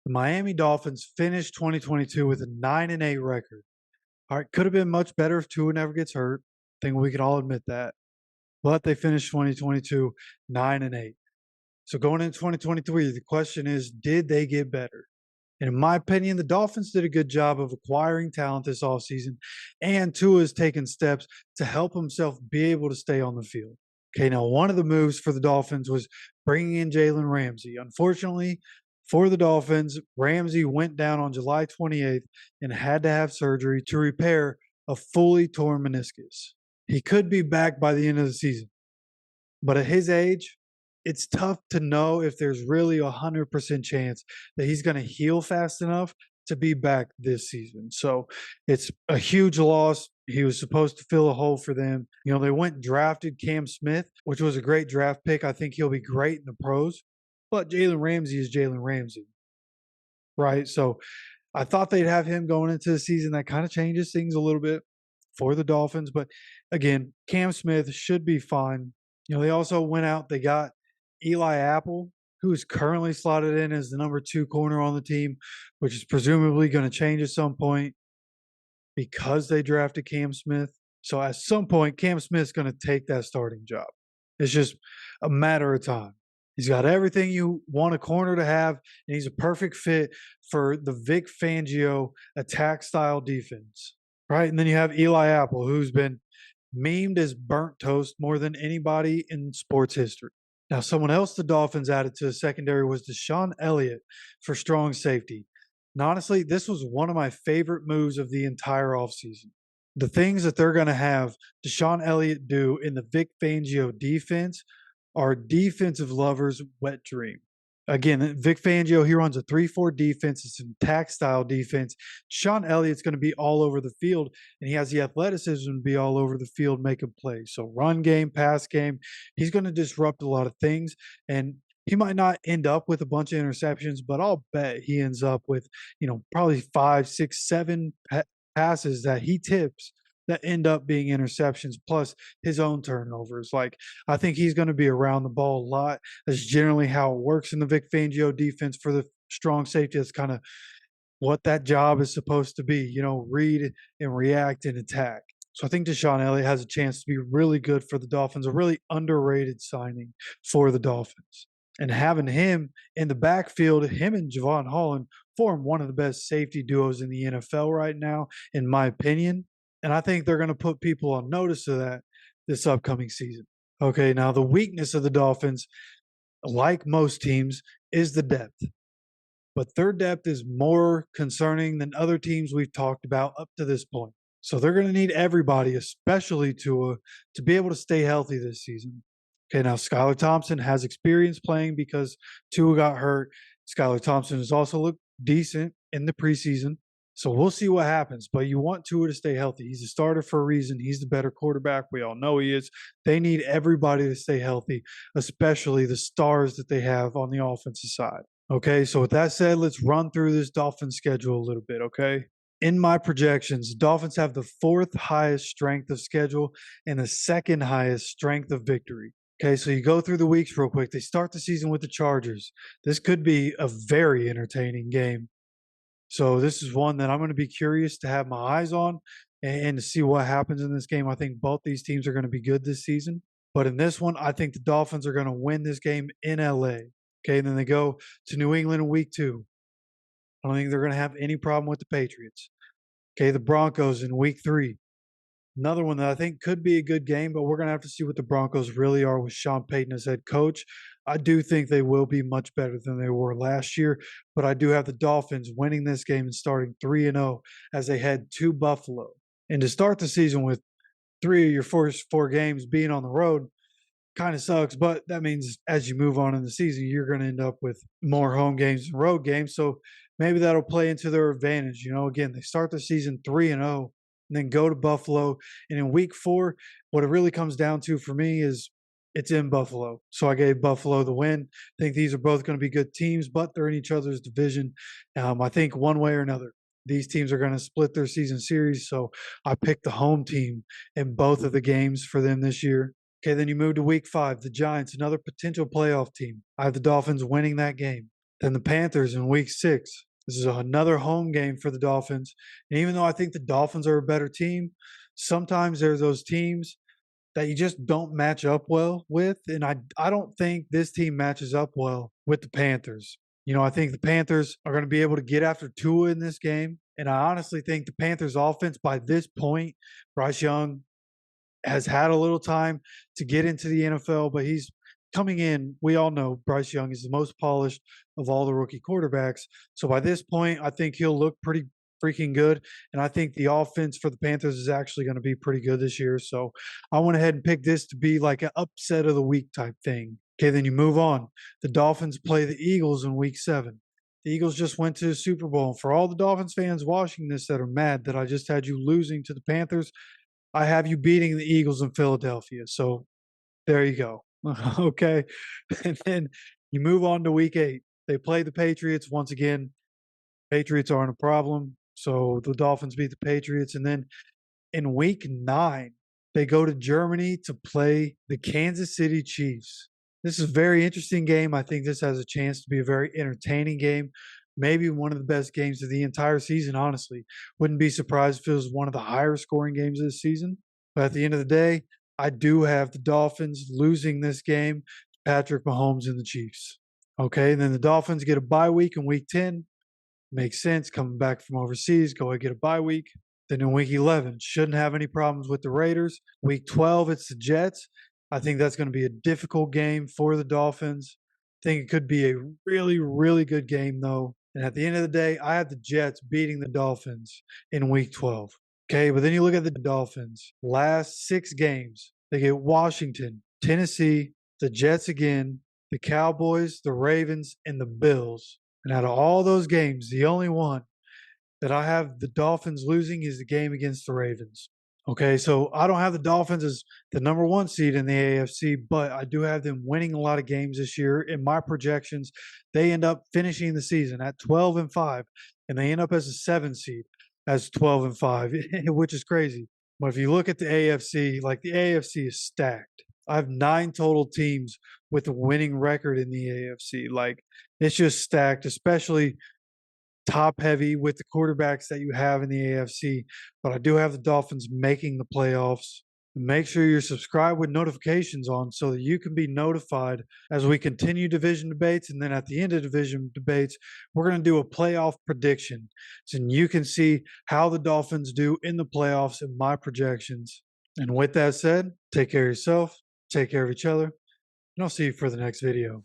The Miami Dolphins finished 2022 with a 9-8 record. All right, could have been much better if Tua never gets hurt. I think we can all admit that. But they finished 2022 9-8. So going into 2023, the question is, did they get better? And in my opinion, the Dolphins did a good job of acquiring talent this offseason, and Tua has taken steps to help himself be able to stay on the field. Okay, now one of the moves for the Dolphins was bringing in Jalen Ramsey. Unfortunately, for the Dolphins, Ramsey went down on July 28th and had to have surgery to repair a fully torn meniscus. He could be back by the end of the season, but at his age, it's tough to know if there's really a 100% chance that he's going to heal fast enough to be back this season. So it's a huge loss. He was supposed to fill a hole for them. You know, they went and drafted Cam Smith, which was a great draft pick. I think he'll be great in the pros. But Jalen Ramsey is Jalen Ramsey, right? So I thought they'd have him going into the season. That kind of changes things a little bit for the Dolphins. But again, Cam Smith should be fine. You know, they also went out, they got Eli Apple, who is currently slotted in as the number 2 corner on the team, which is presumably going to change at some point because they drafted Cam Smith. So at some point, Cam Smith's going to take that starting job. It's just a matter of time. He's got everything you want a corner to have, and he's a perfect fit for the Vic Fangio attack style defense, right? And then you have Eli Apple, who's been memed as burnt toast more than anybody in sports history. Now, someone else the Dolphins added to the secondary was Deshaun Elliott for strong safety. And honestly, this was one of my favorite moves of the entire offseason. The things that they're going to have Deshaun Elliott do in the Vic Fangio defense are defensive lovers' wet dream. Again, Vic Fangio, he runs a 3-4 defense. It's an attack style defense. Sean Elliott's going to be all over the field, and he has the athleticism to be all over the field making plays. So run game, pass game, he's going to disrupt a lot of things. And he might not end up with a bunch of interceptions, but I'll bet he ends up with, probably 5, 6, 7 passes that he tips that end up being interceptions plus his own turnovers. Like, I think he's going to be around the ball a lot. That's generally how it works in the Vic Fangio defense for the strong safety. That's kind of what that job is supposed to be, read and react and attack. So I think Deshaun Elliott has a chance to be really good for the Dolphins, a really underrated signing for the Dolphins. And having him in the backfield, him and Javon Holland form one of the best safety duos in the NFL right now, in my opinion. And I think they're going to put people on notice of that this upcoming season. Okay, now the weakness of the Dolphins, like most teams, is the depth. But their depth is more concerning than other teams we've talked about up to this point. So they're going to need everybody, especially Tua, to be able to stay healthy this season. Okay, now Skylar Thompson has experience playing because Tua got hurt. Skylar Thompson has also looked decent in the preseason. So we'll see what happens. But you want Tua to stay healthy. He's a starter for a reason. He's the better quarterback. We all know he is. They need everybody to stay healthy, especially the stars that they have on the offensive side. Okay, so with that said, let's run through this Dolphins schedule a little bit, okay? In my projections, Dolphins have the 4th highest strength of schedule and the 2nd highest strength of victory. Okay, so you go through the weeks real quick. They start the season with the Chargers. This could be a very entertaining game. So this is one that I'm going to be curious to have my eyes on and to see what happens in this game. I think both these teams are going to be good this season. But in this one, I think the Dolphins are going to win this game in LA. Okay, and then they go to New England in week 2. I don't think they're going to have any problem with the Patriots. Okay, the Broncos in week 3. Another one that I think could be a good game, but we're going to have to see what the Broncos really are with Sean Payton as head coach. I do think they will be much better than they were last year, but I do have the Dolphins winning this game and starting 3-0 as they head to Buffalo. And to start the season with 3 of your first 4 games being on the road kind of sucks, but that means as you move on in the season, you're going to end up with more home games than road games. So maybe that'll play into their advantage. Again, they start the season 3-0. And then go to Buffalo. And in week 4, what it really comes down to for me is it's in Buffalo. So I gave Buffalo the win. I think these are both going to be good teams, but they're in each other's division. I think one way or another, these teams are going to split their season series. So I picked the home team in both of the games for them this year. Okay, then you move to week 5, the Giants, another potential playoff team. I have the Dolphins winning that game. Then the Panthers in week 6. This is another home game for the Dolphins. And even though I think the Dolphins are a better team, sometimes there's those teams that you just don't match up well with. And I don't think this team matches up well with the Panthers. I think the Panthers are going to be able to get after Tua in this game. And I honestly think the Panthers offense by this point, Bryce Young has had a little time to get into the NFL, but he's coming in. We all know Bryce Young is the most polished of all the rookie quarterbacks. So by this point, I think he'll look pretty freaking good. And I think the offense for the Panthers is actually going to be pretty good this year. So I went ahead and picked this to be like an upset of the week type thing. Okay, then you move on. The Dolphins play the Eagles in week 7. The Eagles just went to the Super Bowl. And for all the Dolphins fans watching this that are mad that I just had you losing to the Panthers, I have you beating the Eagles in Philadelphia. So there you go. Okay. And then you move on to week 8. They play the Patriots once again. Patriots aren't a problem. So the Dolphins beat the Patriots. And then in week 9, they go to Germany to play the Kansas City Chiefs. This is a very interesting game. I think this has a chance to be a very entertaining game. Maybe one of the best games of the entire season, honestly. Wouldn't be surprised if it was one of the higher scoring games of the season. But at the end of the day, I do have the Dolphins losing this game to Patrick Mahomes and the Chiefs. Okay, and then the Dolphins get a bye week in week 10. Makes sense. Coming back from overseas, go and get a bye week. Then in week 11, shouldn't have any problems with the Raiders. Week 12, it's the Jets. I think that's going to be a difficult game for the Dolphins. I think it could be a really, really good game, though. And at the end of the day, I have the Jets beating the Dolphins in week 12. Okay, but then you look at the Dolphins. Last 6 games, they get Washington, Tennessee, the Jets again, the Cowboys, the Ravens, and the Bills. And out of all those games, the only one that I have the Dolphins losing is the game against the Ravens. Okay, so I don't have the Dolphins as the number 1 seed in the AFC, but I do have them winning a lot of games this year. In my projections, they end up finishing the season at 12-5, and they end up as a 7 seed as 12-5, which is crazy. But if you look at the AFC, like the AFC is stacked. I have 9 total teams with a winning record in the AFC. Like it's just stacked, especially top heavy with the quarterbacks that you have in the AFC. But I do have the Dolphins making the playoffs. Make sure you're subscribed with notifications on so that you can be notified as we continue division debates. And then at the end of division debates, we're going to do a playoff prediction. So you can see how the Dolphins do in the playoffs and my projections. And with that said, take care of yourself, take care of each other, and I'll see you for the next video.